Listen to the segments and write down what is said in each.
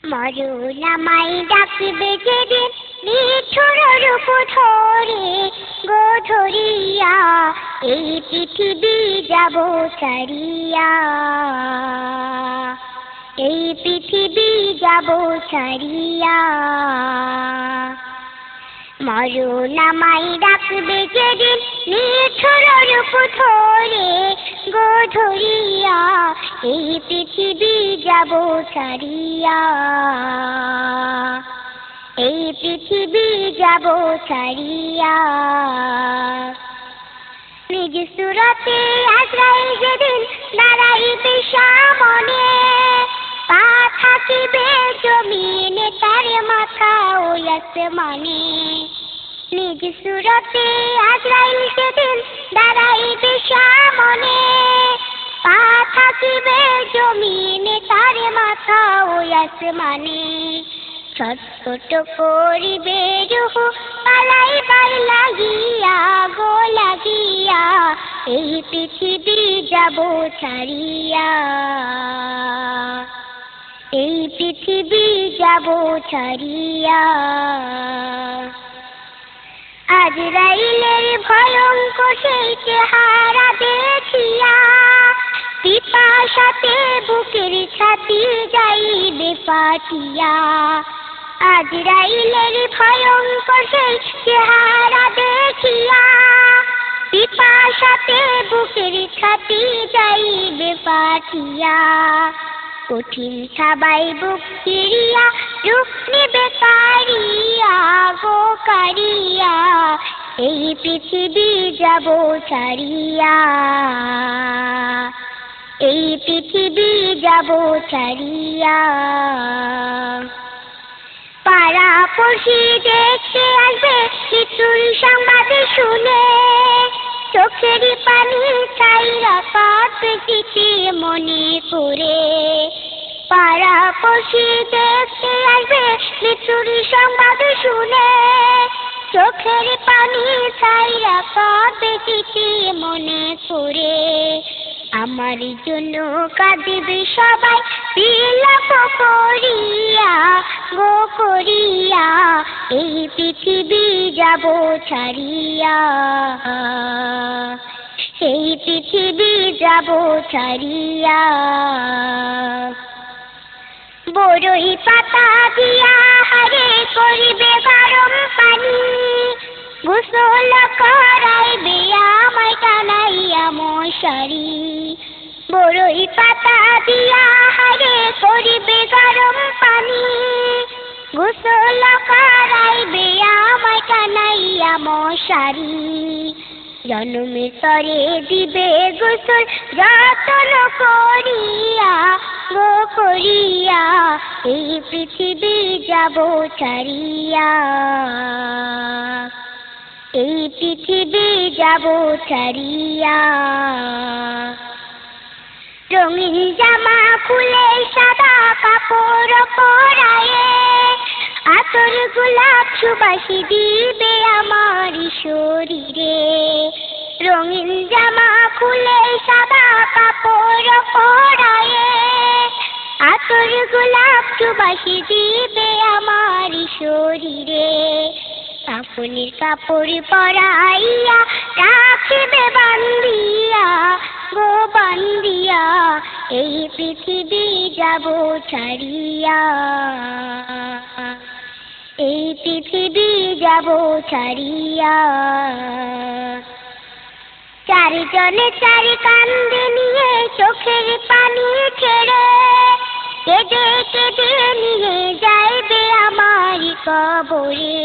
মরণ আমায় ডাকবে যেদিন নিঠুর রূপ ধরে গো ধরিয়া, এই পৃথিবী যাব ছাড়িয়া, এই পৃথিবী যাব ছাড়িয়া। মরণ আমায় ডাকবে যেদিন নিঠুর রূপ ধরে গো ধরিয়া, এই পৃথিবী যাব ছাড়িয়া, এই পৃথিবী যাব ছাড়িয়া। নিজ সুরতে আজরাইল যেদিন দাঁড়াইবে সামনে, পা থাকিবে জমিনে তার মাথা ওই আসমানে। নিজ সুরতে আজরাইল যেদিন দাঁড়াইবে সামনে, পা থাকিবে জমিনে তার মাথা ওই আসমানে। ছটফট করিবে রূহ পালাইবার লাগিয়া গো লাগিয়া, এই পৃথিবী যাব ছাড়িয়া, এই পৃথিবী যাব ছাড়িয়া। আজরাইলের ভয়ঙ্কর সেই চেহারা দেখিয়া, পিপাসাতে বুকের ছাতি যাইবে ফাটিয়া। আজরাইলের ভয়ঙ্কর সেই চেহারা দেখিয়া, পিপাসাতে বুকের ছাতি যাইবে ফাটিয়া। কঠিন ছাবাই বুক চিরিয়া রূপ নেবে কারিয়া গো কারিয়া, এই পৃথিবী যাব ছাড়িয়া, এই পৃথিবী যাব ছাড়িয়া। পাড়া পড়শি দেখতে আসবে মৃত্যুর সংবাদ শুনে, চোখের পানি ছাইরা কাঁদবে চিঠি মনে করে। পাড়া পড়শি দেখতে আসবে মৃত্যুর সংবাদ শুনে, চোখের পানি ছাইরা কাঁদবে চিঠি মনে করে। আমার জন্য কাঁদিবে সবাই বিলাপ করিয়া গো করিয়া, এই পৃথিবী যাব ছাড়িয়া, এই পৃথিবী যাব ছাড়িয়া। বড়ই পাতা দিয়া হারে করিবে গরম পানি, গোসল করাইবে আমায় টানাইয়া মশারি। বড়ই পাতা দিয়া হারে করিবে গরম পানি, গোসল করাইবে আমায় টানাইয়া মশারি। জনমের তরে দিবে গোসল যত্ন করিয়া গো করিয়া, এই পৃথিবী যাব ছাড়িয়া, এই পৃথিবী যাব ছাড়িয়া। রঙিন জামা খুলে সাদা কাপড় পরায়ে, আতর গোলাপ সুবাসী দিবে আমার শরীরে। রঙিন জামা খুলে সাদা কাপড় পরায়ে, আতর গোলাপ সুবাসী দিবে আমার শরীরে। কাফনের কাপড় পরাইয়া রাখিবে বান্ধিয়া গো বান্ধিয়া, এই পৃথিবী যাব ছাড়িয়া, এই পৃথিবী যাব ছাড়িয়া। চারজনে চার কান্দে নিয়ে চোখের পানি ছেড়ে, কেঁদে কেঁদে নিয়ে যাইবে আমার কবরে।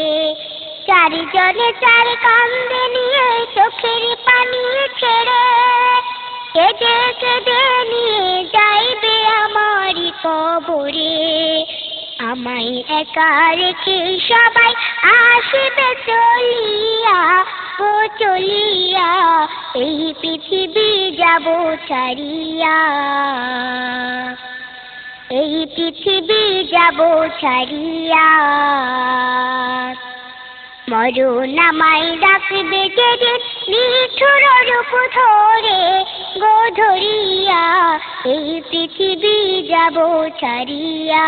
চারজনে চার কান্দে নিয়ে চোখের পানি ছেড়ে, কেঁদে কেঁদে নিয়ে যাইবে আমার কবরে। আমায় একা রেখে সবাই আসিবে চলিয়া গো চলিয়া, এই পৃথিবী যাব ছাড়িয়া, এই পৃথিবী যাব ছাড়িয়া। মরণ আমায় ডাকবে যেদিন নিঠুর রূপ ধরে গো ধরিয়া, এই পৃথিবী যাব ছাড়িয়া।